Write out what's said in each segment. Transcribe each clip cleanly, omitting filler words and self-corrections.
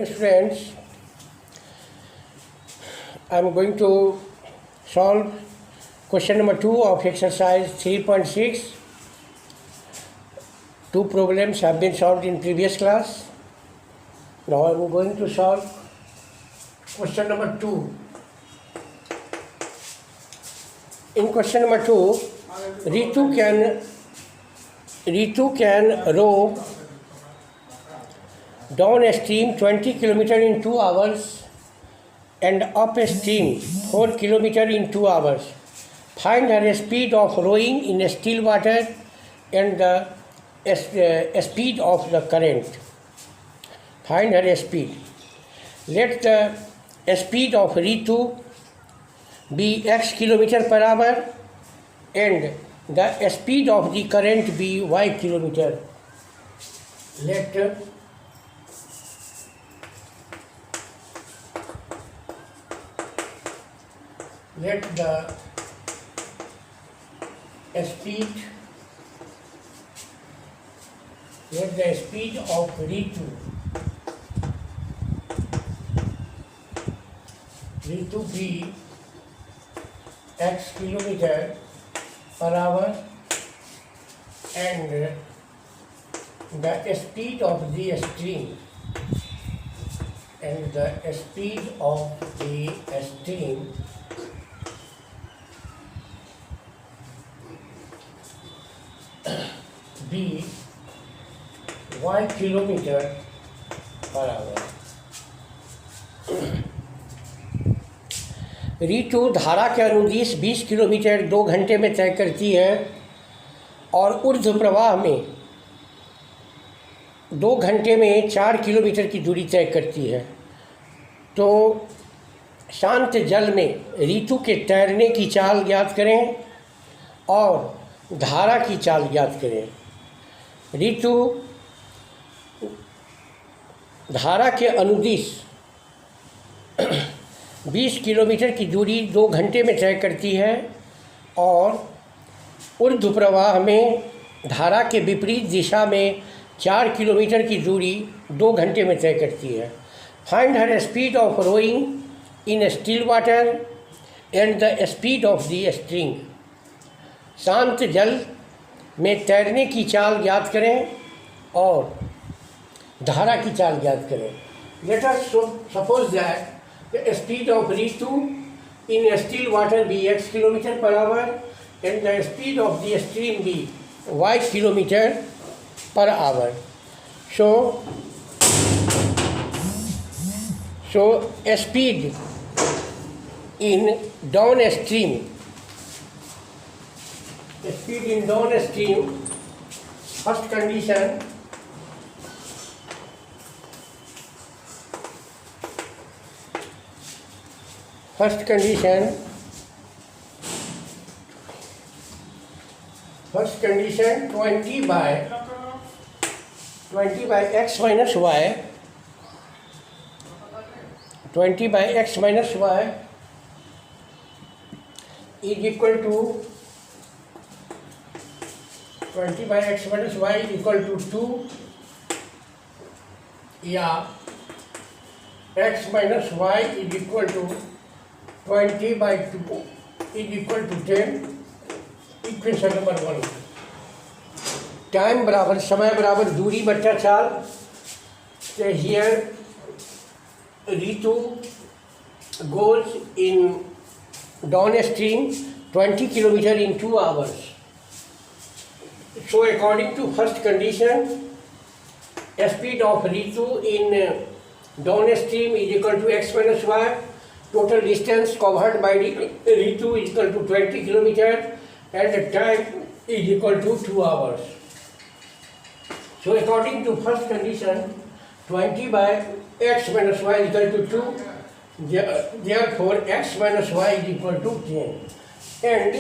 Students, I am going to solve question number 2 of exercise 3.6. Two problems have been solved in previous class. Now I am going to solve question number 2. In question number 2, Ritu can row downstream 20 km in 2 hours and upstream 4 km in 2 hours. Find her speed of rowing in still water and the speed of the current. Find her speed. Let the speed of Ritu be x km per hour and the speed of the current be y km. Let the speed of Ritu be x km per hour and the speed of the stream be y km per hour. ऋतु धारा के अनुदिश 20 kilometre 2 घंटे में तय करती है और ऊर्ध्व प्रवाह में 2 घंटे में 4 किलोमीटर की दूरी तय करती है। तो शांत जल में ऋतु के तैरने की चाल ज्ञात करें और धारा की चाल ज्ञात करें। ऋतु धारा के अनुदिश 20 किलोमीटर की दूरी 2 घंटे में तय करती है और ऊर्ध्व प्रवाह में धारा के विपरीत दिशा में 4 किलोमीटर की दूरी 2 घंटे में तय करती है। Find her speed of rowing in still water and the speed of the string. शांत जल में तैरने की चाल ज्ञात करें और धारा की चाल ज्ञात करें। Let us suppose that the speed of Ritu in still water be x km per hour and the speed of the stream be y km per hour. So speed in downstream, first condition, First condition 20 by x minus y, 20 by x minus y is equal to 20 by x minus y is equal to 2, या x minus y is equal to 20 by 2 is equal to 10. Equation number 1. Time बराबर समय बराबर दूरी बट्टा चाल. So here Ritu goes in downstream 20 km in 2 hours. So according to first condition, speed of Ritu in downstream is equal to x minus y. Total distance covered by Ritu is equal to 20 km and the time is equal to 2 hours. So according to first condition, 20 by x minus y is equal to 2. Therefore x minus y is equal to 10. And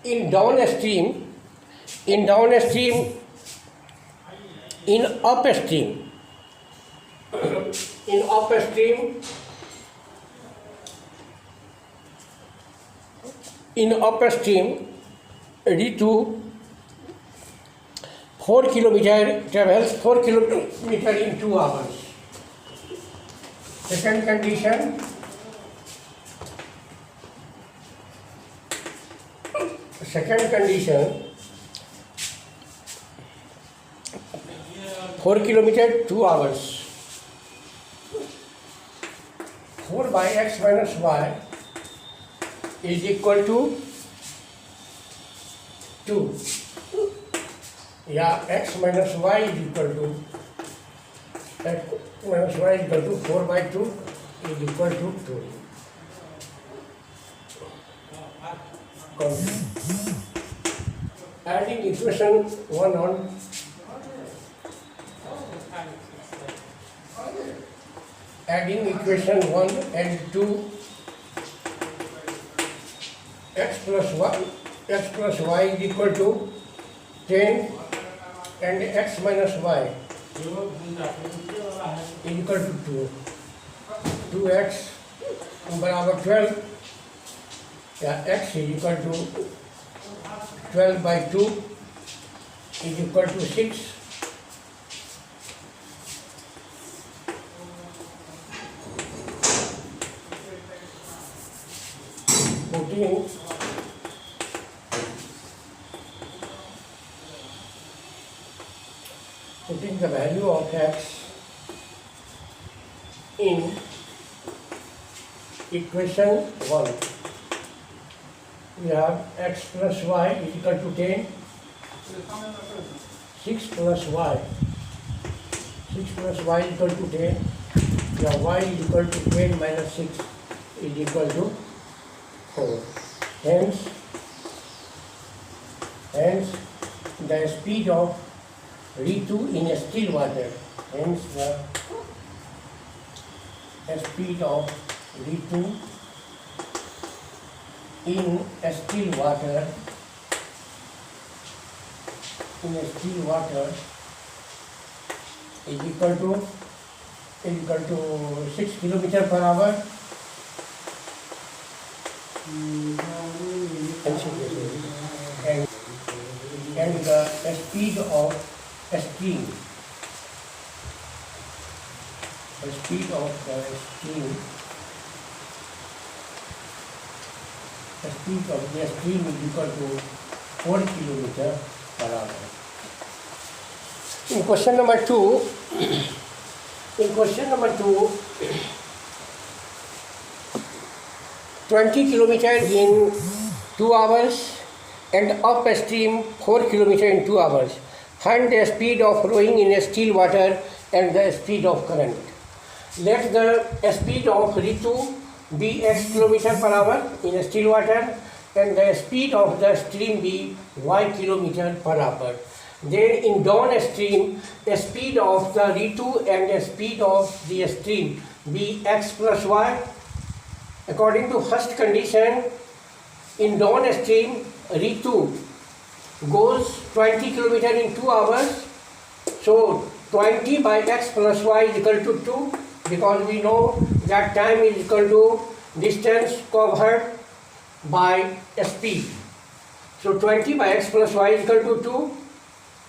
in upstream, in upstream, Ritu 4 kilometer travels 4 kilometer in 2 hours. Second condition, second condition, 4 kilometer 2 hours. 4 by x minus y is equal to 2. Yeah, x minus y is equal to 4 by 2 is equal to 2. Adding equation 1 on adding equation 1 and 2, x plus y is equal to 10 and x minus y is equal to 2. 2x बराबर 12, या x is equal to 12 by 2 is equal to 6. Putting the value of x in equation 1, we have x plus y is equal to 10, 6 plus y is equal to 10, yeah, y is equal to 10 minus 6 is equal to 4. Hence the speed of Ritu in still water, hence the speed of Ritu in still water is equal to 6 kilometer per hour. And the speed of the stream is equal to 4 kilometer per hour. In question number 2, 20 kilometer in 2 hours and upstream 4 kilometer in 2 hours. Find the speed of rowing in still water and the speed of current. Let the speed of Ritu be x kilometer per hour in still water and the speed of the stream be y kilometer per hour. Then in downstream, the speed of the Ritu and the speed of the stream be x plus y. According to first condition, in downstream, Ritu goes 20 km in 2 hours. So 20 by x plus y is equal to 2, because we know that time is equal to distance covered by speed. So 20 by x plus y is equal to 2,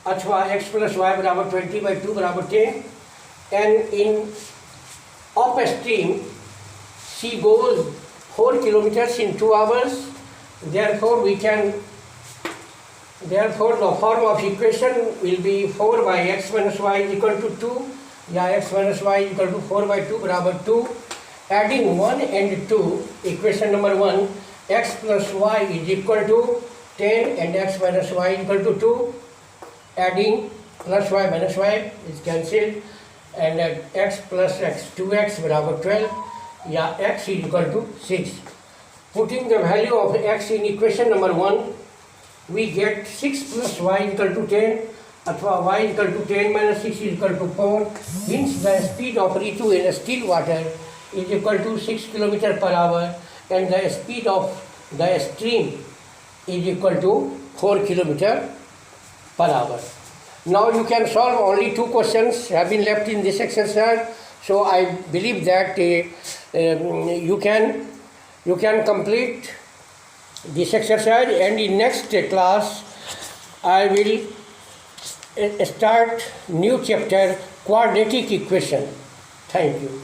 अथवा x plus y बराबर 20 by 2 बराबर 10. And in upstream, she goes 4 kilometers in 2 hours. Therefore, the form of equation will be 4 by x minus y is equal to 2. या x minus y is equal to 4 by 2 बराबर 2. Adding 1 and 2, equation number 1, x plus y is equal to 10 and x minus y is equal to 2. Adding plus y minus y is cancelled, and x plus x, 2x बराबर 12, या x is equal to 6. Putting the value of x in equation number 1, we get 6 plus y is equal to 10, अथवा y is equal to 10 minus 6 is equal to 4. Hence the speed of Ritu in still water is equal to 6 km per hour, and the speed of the stream is equal to 4 km per hour. Now you can solve, only 2 questions have been left in this exercise. So I believe that you can complete this exercise, and in next class I will start new chapter, quadratic equation. Thank you.